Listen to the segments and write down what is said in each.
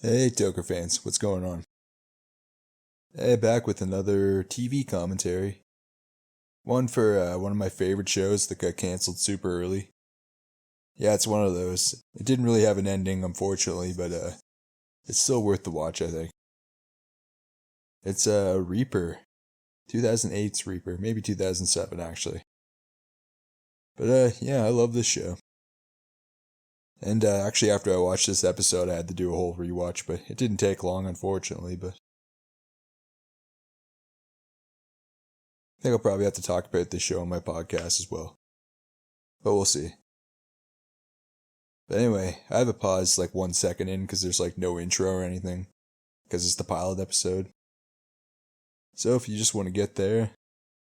Hey, Toker fans, what's going on? Hey, back with another TV commentary. One for one of my favorite shows that got canceled super early. Yeah, it's one of those. It didn't really have an ending, unfortunately, but it's still worth the watch, I think. It's Reaper, 2008's Reaper, maybe 2007 actually. But yeah, I love this show. And actually, after I watched this episode, I had to do a whole rewatch, but it didn't take long, unfortunately. But I think I'll probably have to talk about this show on my podcast as well. But we'll see. But anyway, I have a pause like 1 second in because there's like no intro or anything because it's the pilot episode. So if you just want to get there,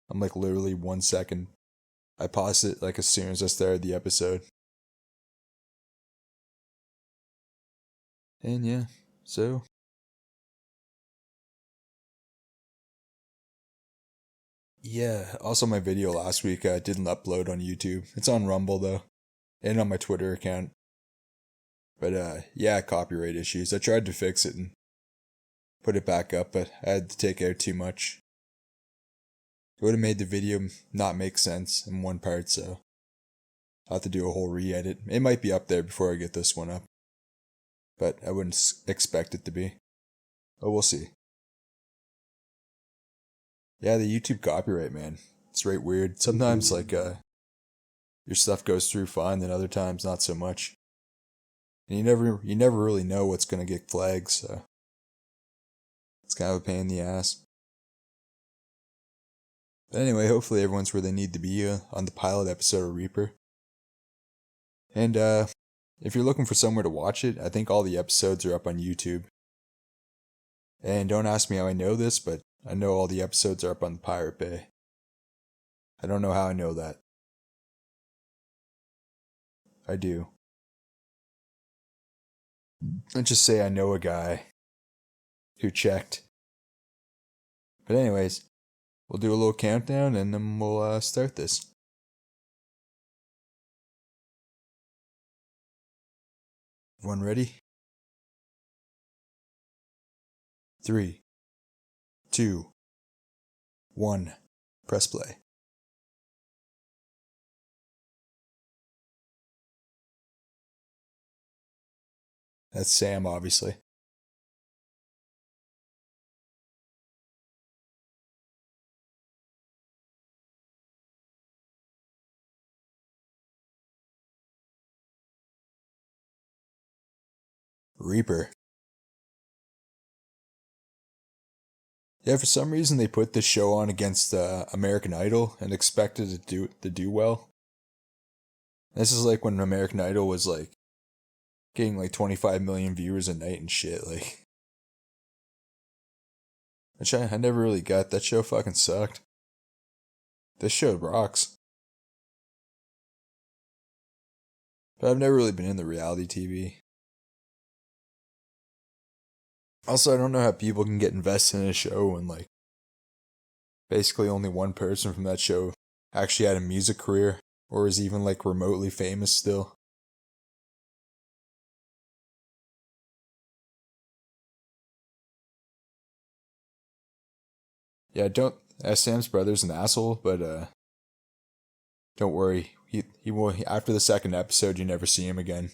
I'm like literally 1 second. I pause it like as soon as I started the episode. And yeah, so yeah. Also, my video last week didn't upload on YouTube. It's on Rumble though, and on my Twitter account. But yeah, copyright issues. I tried to fix it and put it back up, but I had to take out too much. It would have made the video not make sense in one part, so I'll have to do a whole re-edit. It might be up there before I get this one up, but I wouldn't expect it to be. But we'll see. Yeah, the YouTube copyright, man. It's right weird. Sometimes like your stuff goes through fine, then other times not so much. And you never really know what's gonna get flagged, so it's kind of a pain in the ass. But anyway, hopefully everyone's where they need to be on the pilot episode of Reaper. And if you're looking for somewhere to watch it, I think all the episodes are up on YouTube. And don't ask me how I know this, but I know all the episodes are up on the Pirate Bay. I don't know how I know that. I do. Let's just say I know a guy who checked. But anyways, we'll do a little countdown and then we'll start this. Everyone ready? 3, 2, 1. Press play. That's Sam, obviously. Reaper. Yeah, for some reason they put this show on against American Idol and expected it to do well. This is like when American Idol was like getting like 25 million viewers a night and shit. Like, which I never really got. That show fucking sucked. This show rocks. But I've never really been into reality TV. Also, I don't know how people can get invested in a show when like basically only one person from that show actually had a music career or is even like remotely famous still. Yeah, don't. Sam's brother's an asshole, but don't worry. He will. After the second episode, you never see him again.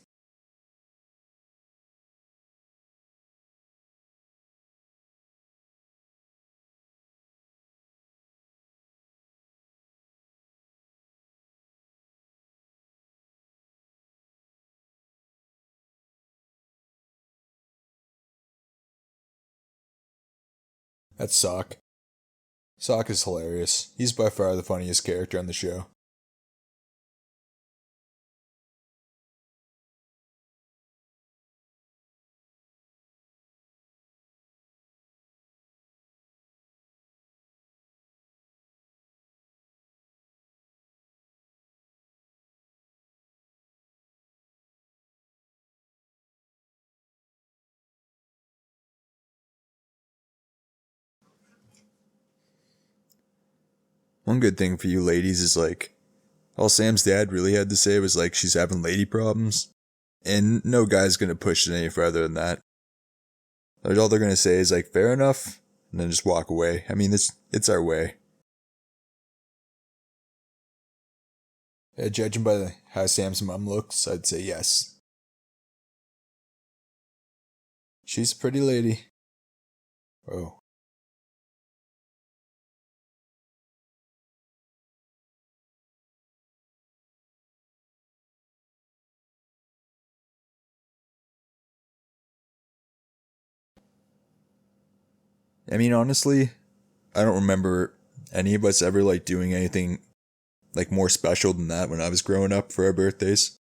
That's Sock. Sock is hilarious. He's by far the funniest character on the show. One good thing for you ladies is like, all Sam's dad really had to say was like she's having lady problems. And no guy's gonna push it any further than that. All they're gonna say is like, fair enough, and then just walk away. I mean, it's our way. Judging by how Sam's mom looks, I'd say yes. She's a pretty lady. Oh. I mean, honestly, I don't remember any of us ever like doing anything like more special than that when I was growing up for our birthdays.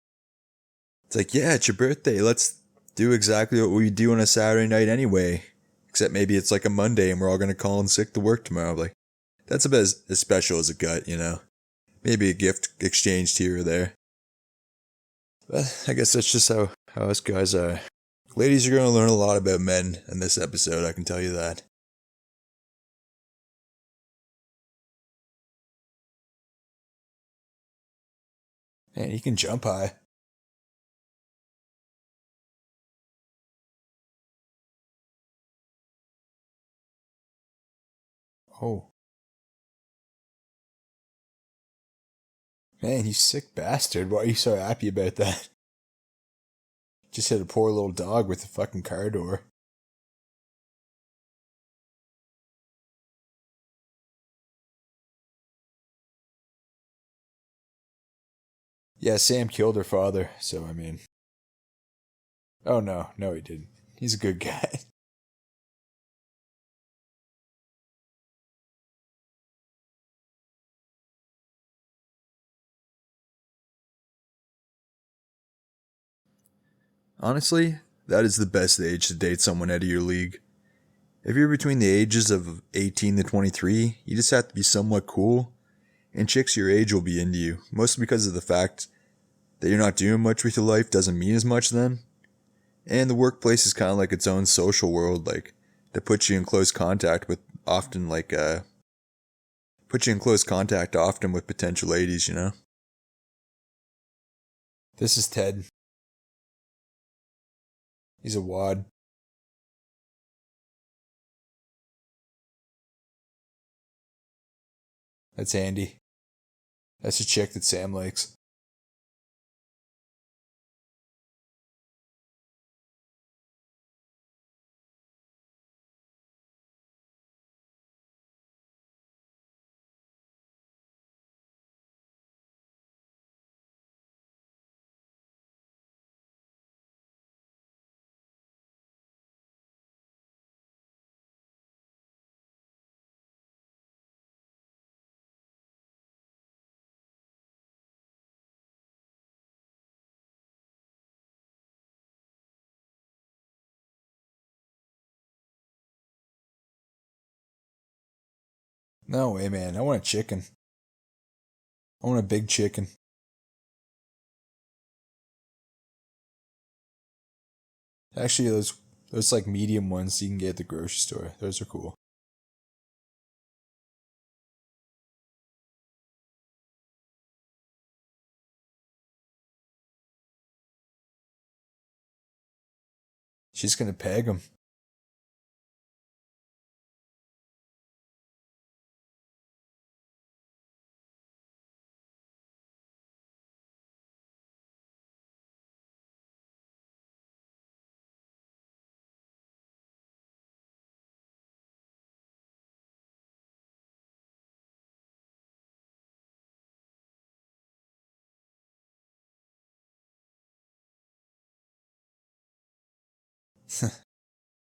It's like, yeah, it's your birthday. Let's do exactly what we do on a Saturday night anyway. Except maybe it's like a Monday and we're all gonna call in sick to work tomorrow. Like, that's about as special as it got, you know? Maybe a gift exchanged here or there. But I guess that's just how us guys are. Ladies are gonna learn a lot about men in this episode, I can tell you that. Man, he can jump high. Oh. Man, you sick bastard. Why are you so happy about that? Just hit a poor little dog with a fucking car door. Yeah, Sam killed her father, so I mean. Oh no, no he didn't. He's a good guy. Honestly, that is the best age to date someone out of your league. If you're between the ages of 18 to 23, you just have to be somewhat cool, and chicks your age will be into you, mostly because of the fact that you're not doing much with your life doesn't mean as much then. And the workplace is kind of like its own social world, like, that puts you in close contact with often, put you in close contact often with potential ladies, you know? This is Ted. He's a wad. That's Andy. That's a chick that Sam likes. No way, man. I want a chicken. I want a big chicken. Actually, those like medium ones you can get at the grocery store. Those are cool. She's gonna peg him.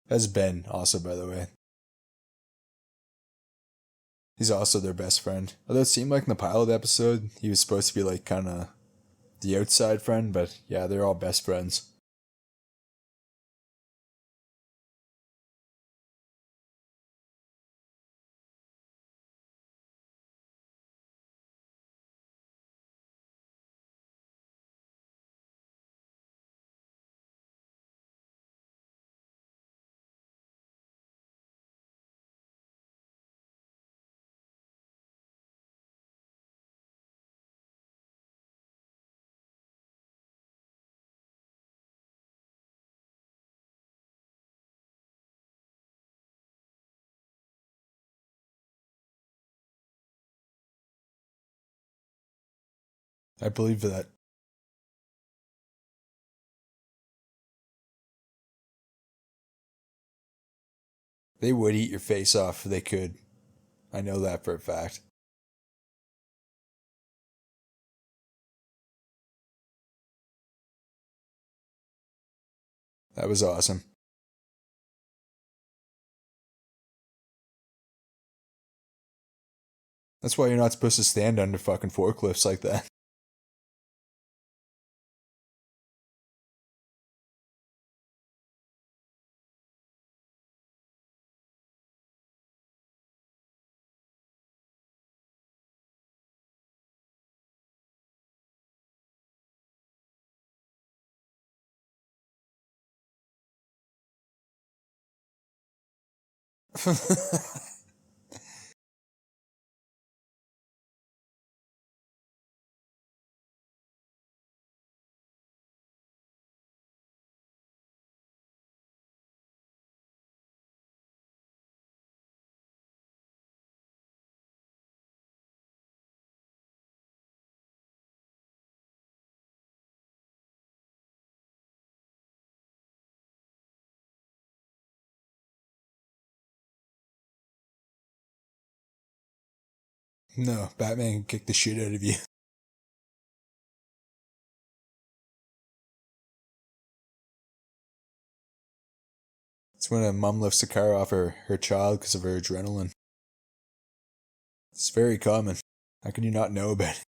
That's Ben, also, by the way. He's also their best friend. Although it seemed like in the pilot episode, he was supposed to be like kind of the outside friend, but yeah, they're all best friends. I believe that. They would eat your face off if they could. I know that for a fact. That was awesome. That's why you're not supposed to stand under fucking forklifts like that. No, Batman can kick the shit out of you. It's when a mom lifts a car off her child because of her adrenaline. It's very common. How can you not know about it?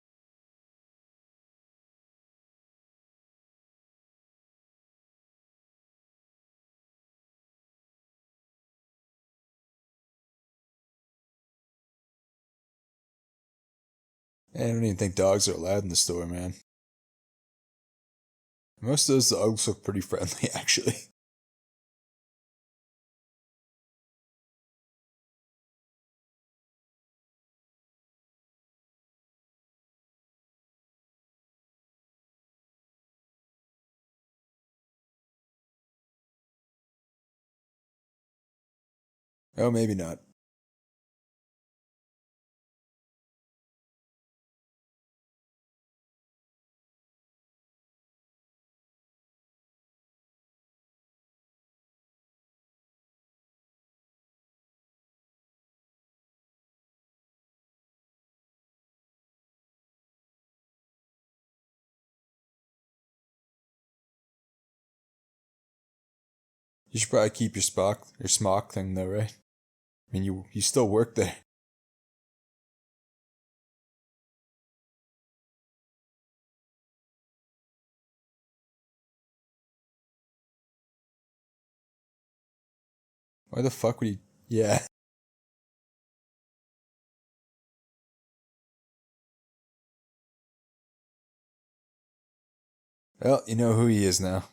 I don't even think dogs are allowed in the store, man. Most of those dogs look pretty friendly, actually. Oh, maybe not. You should probably keep your smock thing though, right? I mean, you still work there. Why the fuck would you? Yeah. Well, you know who he is now.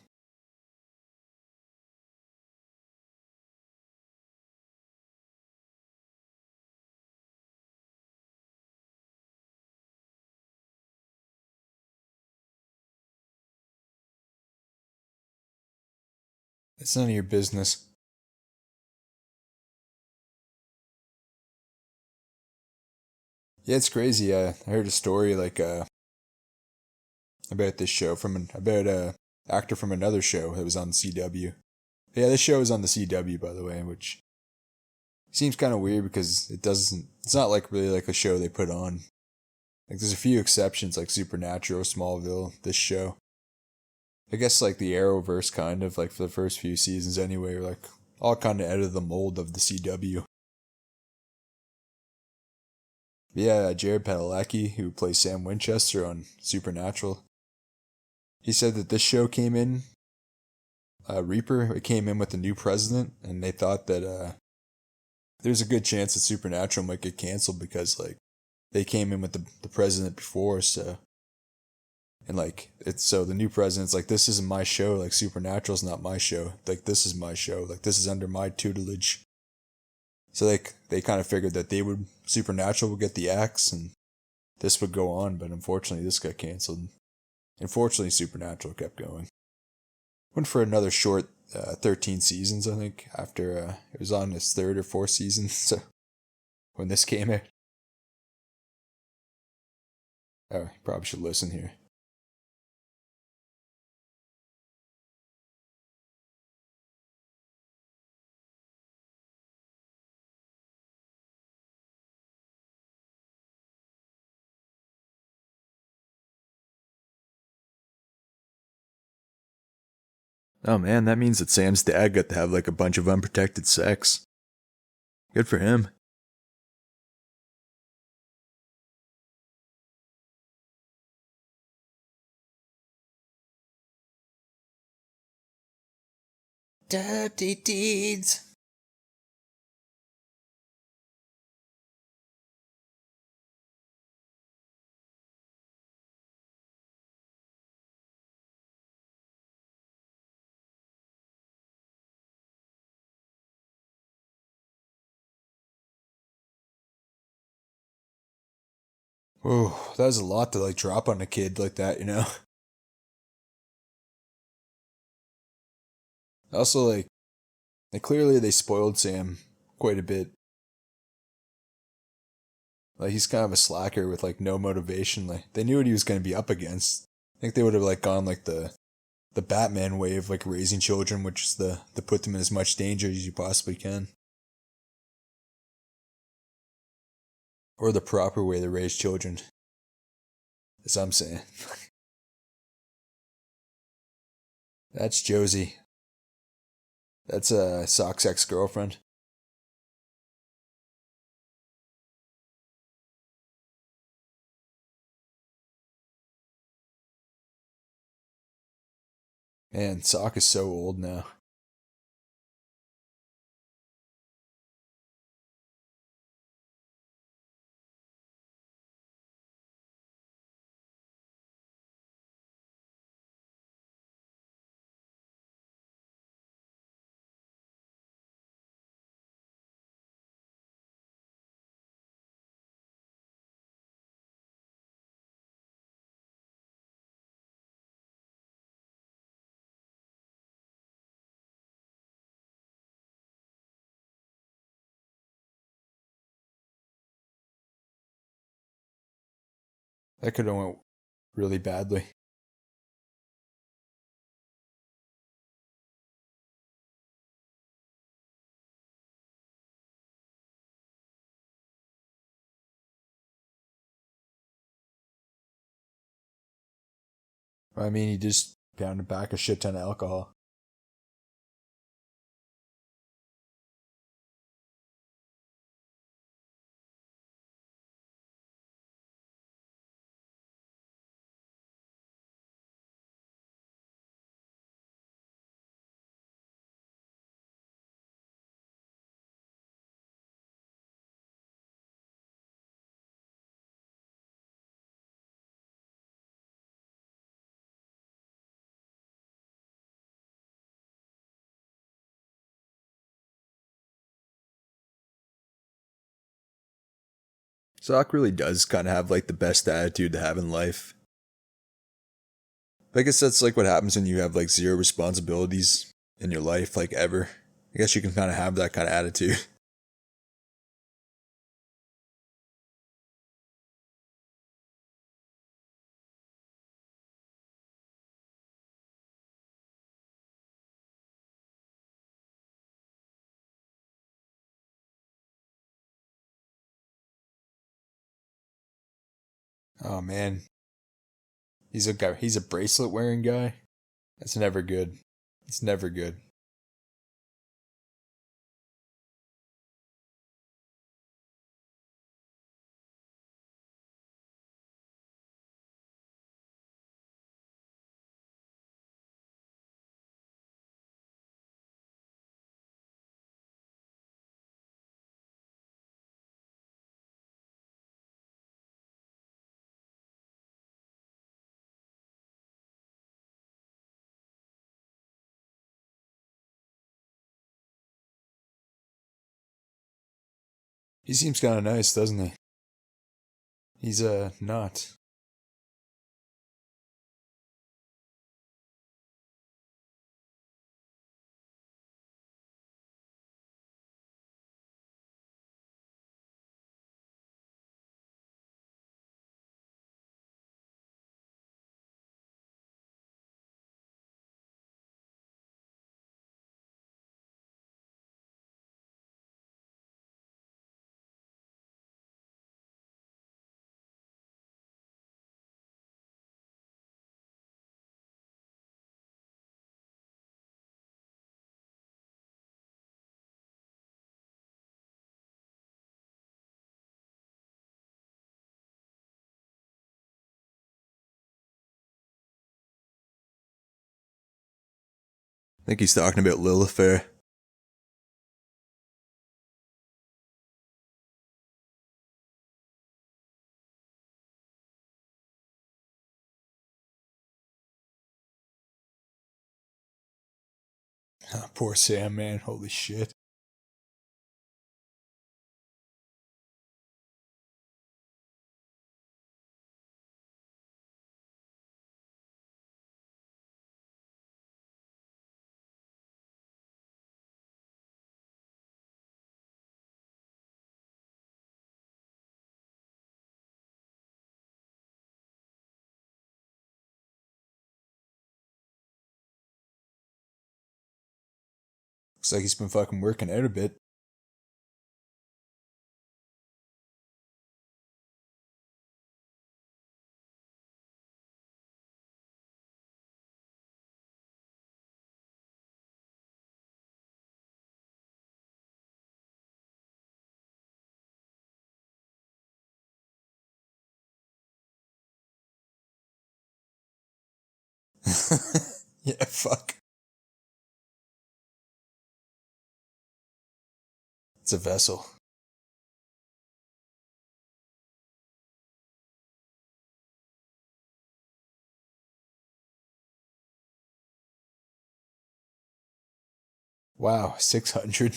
It's none of your business. Yeah, it's crazy. I heard a story about this show about a actor from another show that was on CW. Yeah, this show is on the CW, by the way, which seems kind of weird because it's not like really like a show they put on. Like there's a few exceptions like Supernatural, Smallville, this show. I guess like the Arrowverse kind of like for the first few seasons anyway, are like all kind of out of the mold of the CW. But yeah, Jared Padalecki, who plays Sam Winchester on Supernatural, he said that this show came in, Reaper, it came in with the new president, and they thought that there's a good chance that Supernatural might get canceled because like they came in with the president before, so and like it's so the new president's like this isn't my show, like Supernatural's not my show, like this is my show, like this is under my tutelage. So they kind of figured that they would Supernatural would get the axe and this would go on, but unfortunately this got canceled. Unfortunately, Supernatural kept going. Went for another short 13 seasons, I think, after it was on its third or fourth season. So when this came out, Oh, probably should listen here. Oh man, that means that Sam's dad got to have like a bunch of unprotected sex. Good for him. Dirty deeds. Oh, that was a lot to like drop on a kid like that, you know? Also, like clearly they spoiled Sam quite a bit. Like he's kind of a slacker with like no motivation. Like they knew what he was going to be up against. I think they would have like gone like the Batman way of like raising children, which is the put them in as much danger as you possibly can, or the proper way to raise children, as I'm saying. That's Josie. That's a Sock's ex girlfriend. Man, Sock is so old now. That could have went really badly. I mean, he just pounded back a shit ton of alcohol. Sock really does kind of have like the best attitude to have in life. I guess that's like what happens when you have like zero responsibilities in your life, like ever. I guess you can kind of have that kind of attitude. Oh man, he's a guy. He's a bracelet wearing guy. That's never good. It's never good. He seems kind of nice, doesn't he? He's not. think he's talking about Lilith Fair. Poor Sam, man. Holy shit. Looks like he's been fucking working out a bit. Yeah, fuck. It's a vessel. Wow, 600.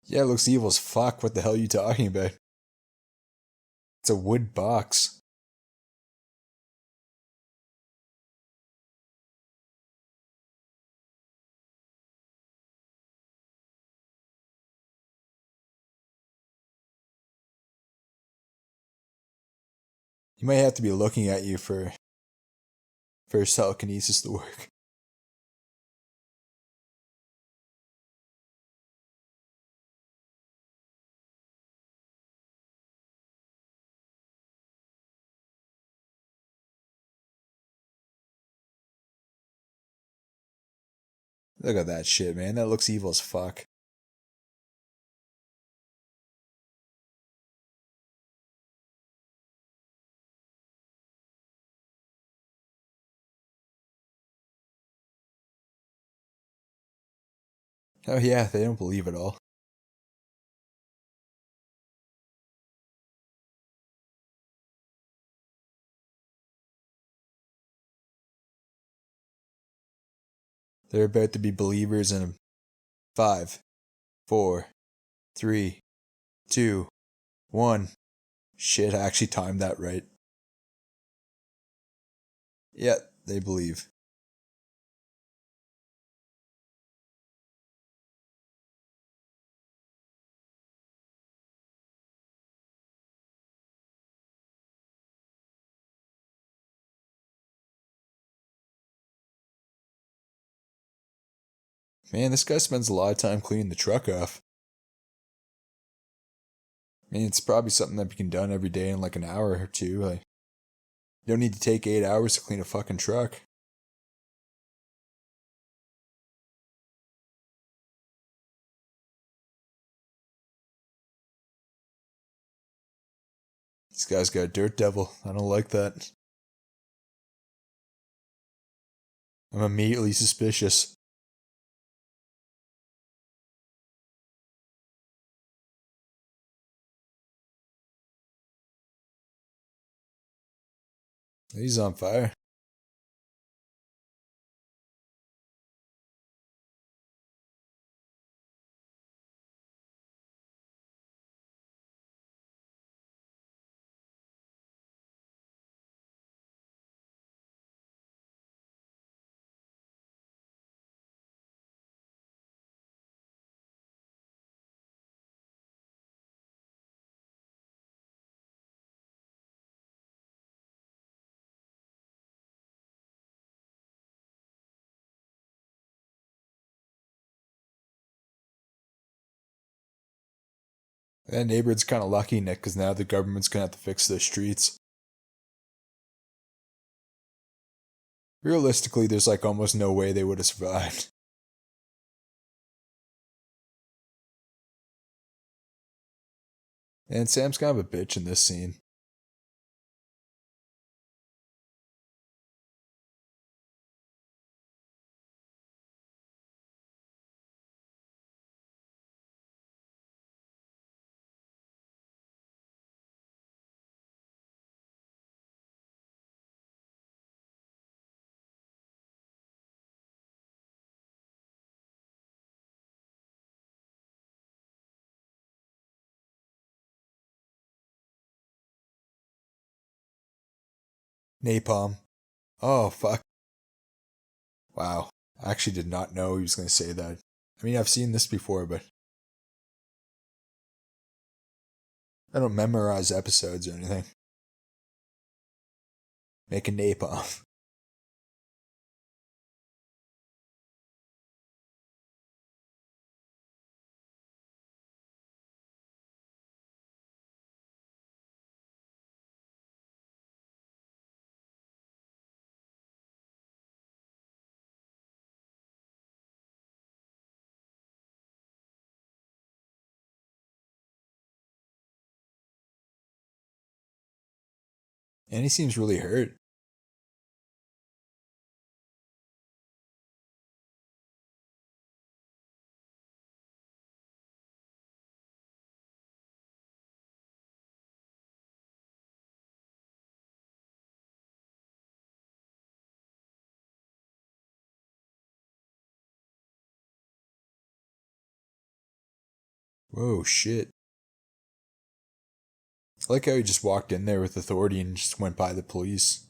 Yeah, it looks evil as fuck. What the hell are you talking about? It's a wood box. He might have to be looking at you for his telekinesis to work. Look at that shit, man. That looks evil as fuck. Oh yeah, they don't believe it all. They're about to be believers in 5, 4, 3, 2, 1. Shit, I actually timed that right. Yeah, they believe. Man, this guy spends a lot of time cleaning the truck off. I mean, it's probably something that can be done every day in like an hour or two. Like, you don't need to take 8 hours to clean a fucking truck. This guy's got a dirt devil. I don't like that. I'm immediately suspicious. He's on fire. That neighborhood's kind of lucky, Nick, because now the government's gonna have to fix their streets. Realistically, there's like almost no way they would have survived. And Sam's kind of a bitch in this scene. Napalm. Oh, fuck. Wow. I actually did not know he was going to say that. I mean, I've seen this before, but I don't memorize episodes or anything. Making napalm. And he seems really hurt. Whoa, shit. I like how he just walked in there with authority and just went by the police.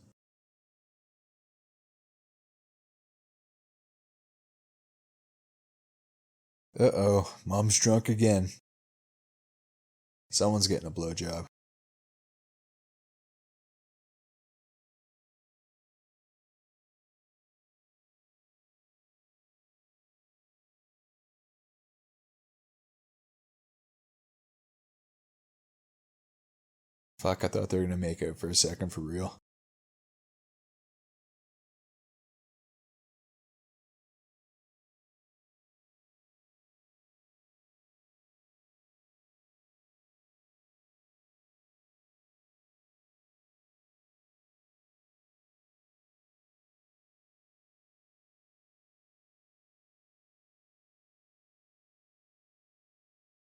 Uh-oh, mom's drunk again. Someone's getting a blowjob. Fuck, I thought they were gonna make out for a second for real.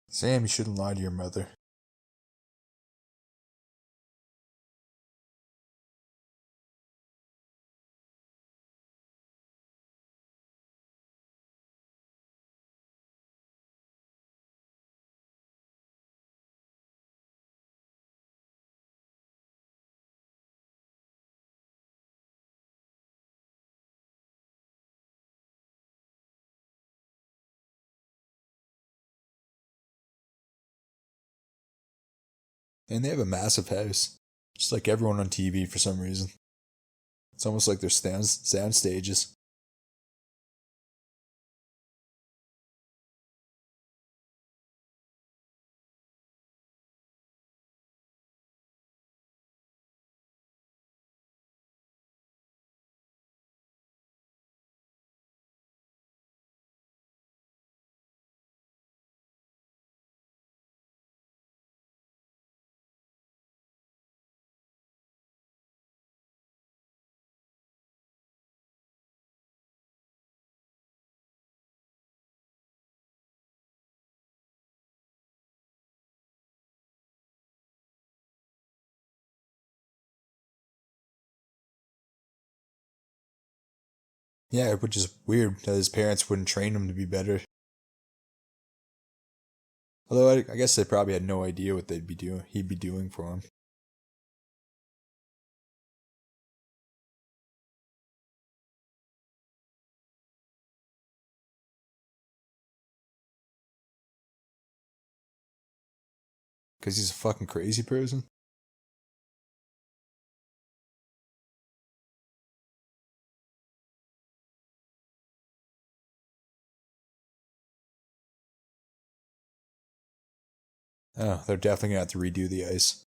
Sam, you shouldn't lie to your mother. And they have a massive house. Just like everyone on TV for some reason. It's almost like they're sound stages. Yeah, which is weird that his parents wouldn't train him to be better. Although I guess they probably had no idea what they'd be doing. He'd be doing for him. Because he's a fucking crazy person. Oh, they're definitely gonna have to redo the ice.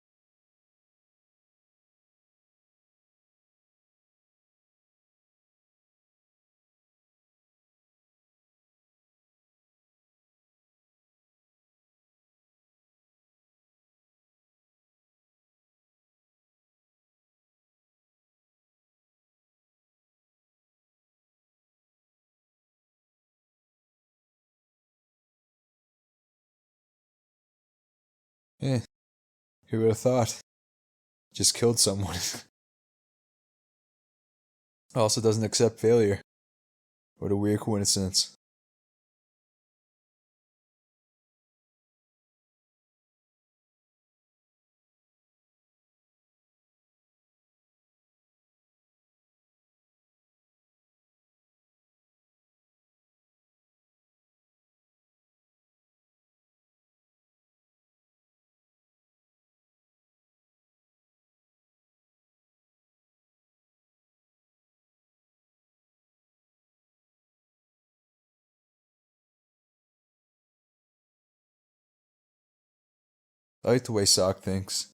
Eh, who would have thought? Just killed someone. Also doesn't accept failure. What a weird coincidence. I like the way Sock thinks.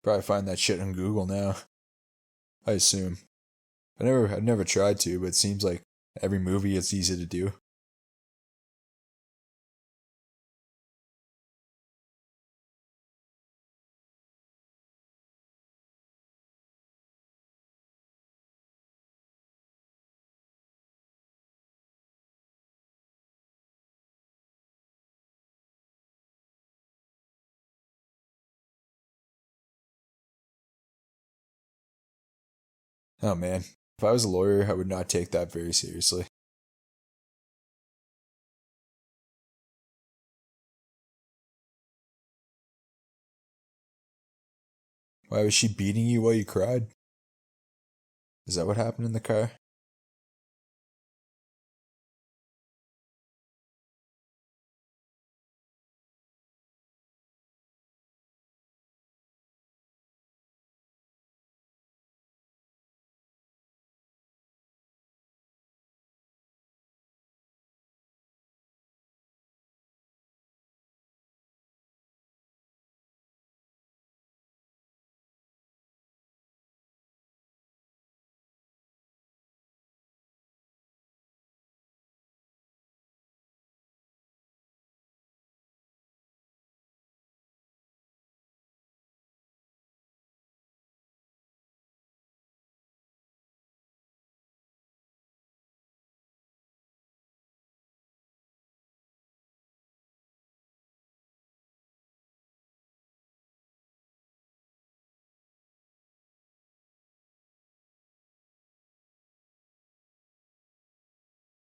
Probably find that shit on Google now. I assume. I've never tried to, but it seems like every movie it's easy to do. Oh man, if I was a lawyer, I would not take that very seriously. Why was she beating you while you cried? Is that what happened in the car?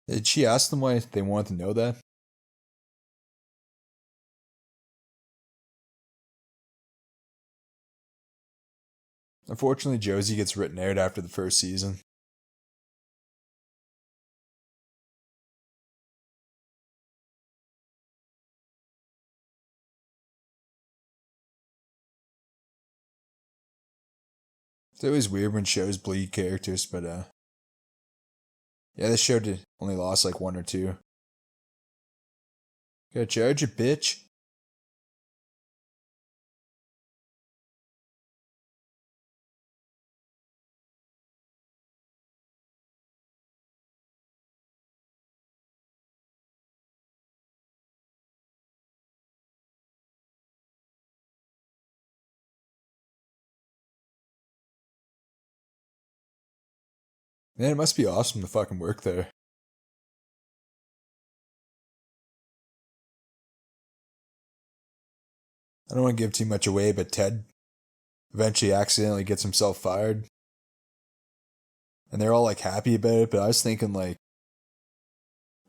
Did she ask them why they wanted to know that? Unfortunately, Josie gets written out after the first season. It's always weird when shows bleed characters, but yeah, this show did only lost like one or two. Gotta charge a bitch. Man, it must be awesome to fucking work there. I don't want to give too much away, but Ted eventually accidentally gets himself fired. And they're all like happy about it, but I was thinking like,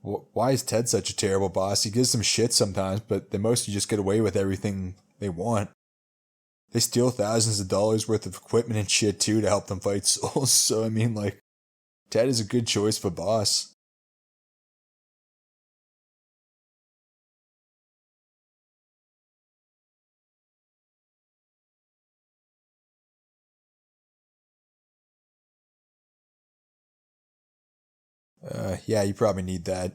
Why is Ted such a terrible boss? He gives them shit sometimes, but they mostly just get away with everything they want. They steal thousands of dollars worth of equipment and shit too to help them fight souls. So I mean, like, Ted is a good choice for boss. Yeah, you probably need that.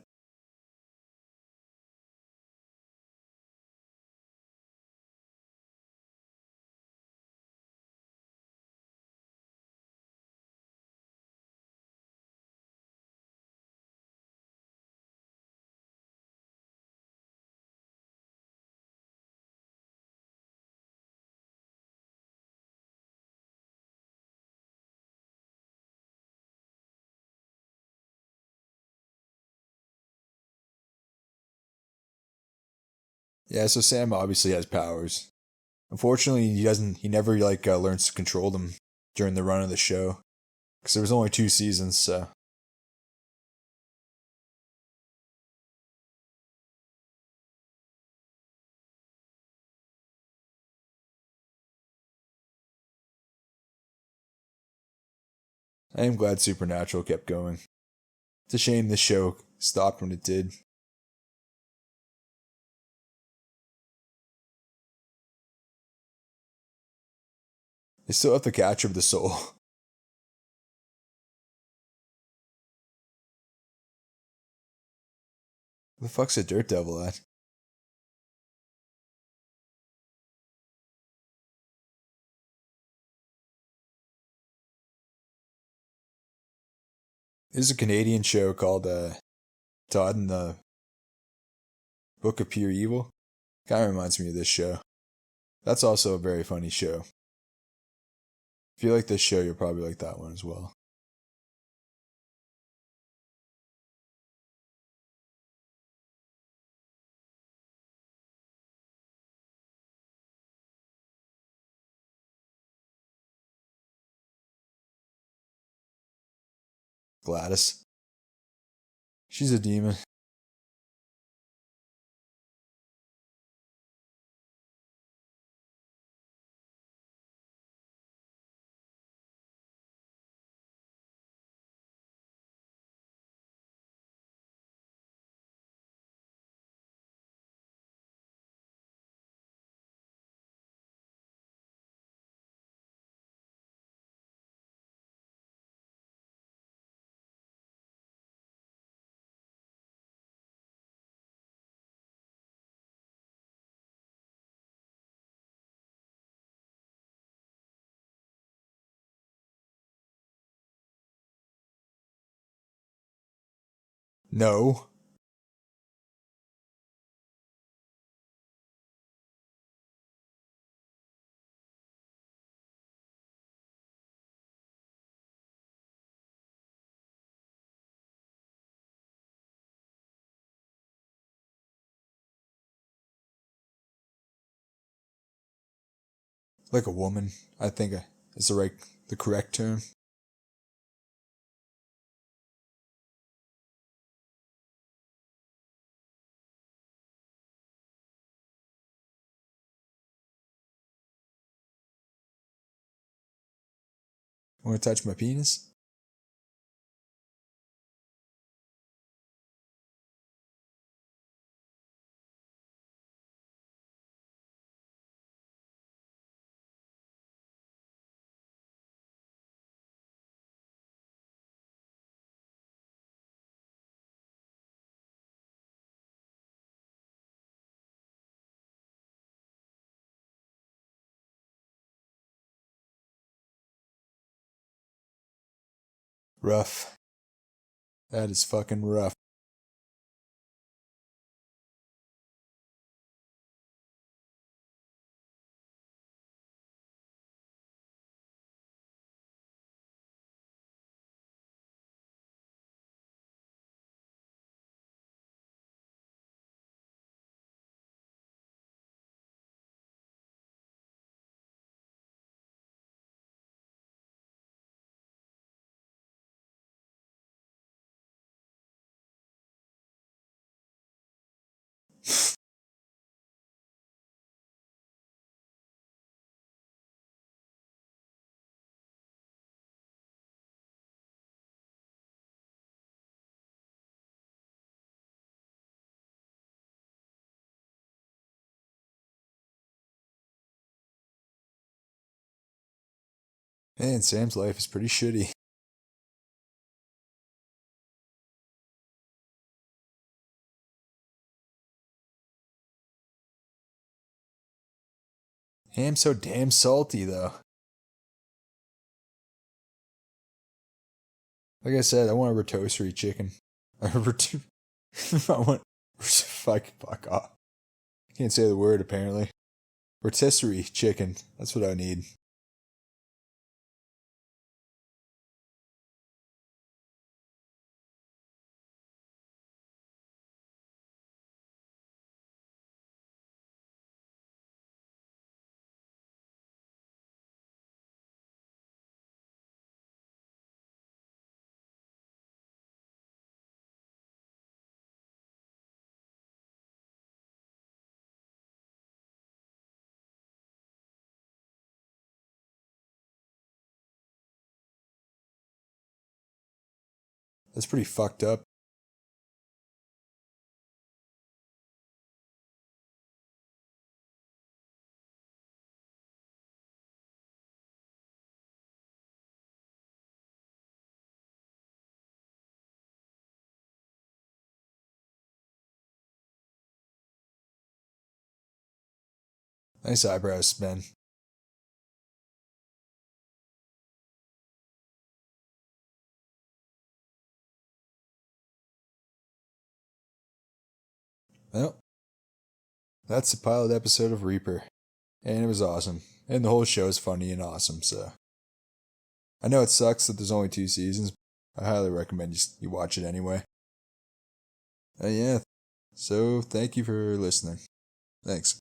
Yeah, so Sam obviously has powers. Unfortunately, he doesn't. He never learns to control them during the run of the show because there was only 2 seasons. So I am glad Supernatural kept going. It's a shame this show stopped when it did. They still have the Catcher of the Soul. Where the fuck's a Dirt Devil at? There's a Canadian show called Todd and the Book of Pure Evil. Kind of reminds me of this show. That's also a very funny show. If you like this show, you'll probably like that one as well. Gladys. She's a demon. No. Like a woman, I think is the correct term. Want to touch my penis? Rough. That is fucking rough. Man, Sam's life is pretty shitty. Ham's so damn salty, though. Like I said, I want a rotisserie chicken. I want. Fuck off. Can't say the word, apparently. Rotisserie chicken. That's what I need. That's pretty fucked up. Nice eyebrows, Ben. Well, that's the pilot episode of Reaper. And it was awesome. And the whole show is funny and awesome, so. I know it sucks that there's only 2 seasons. I highly recommend you watch it anyway. Yeah. So, thank you for listening. Thanks.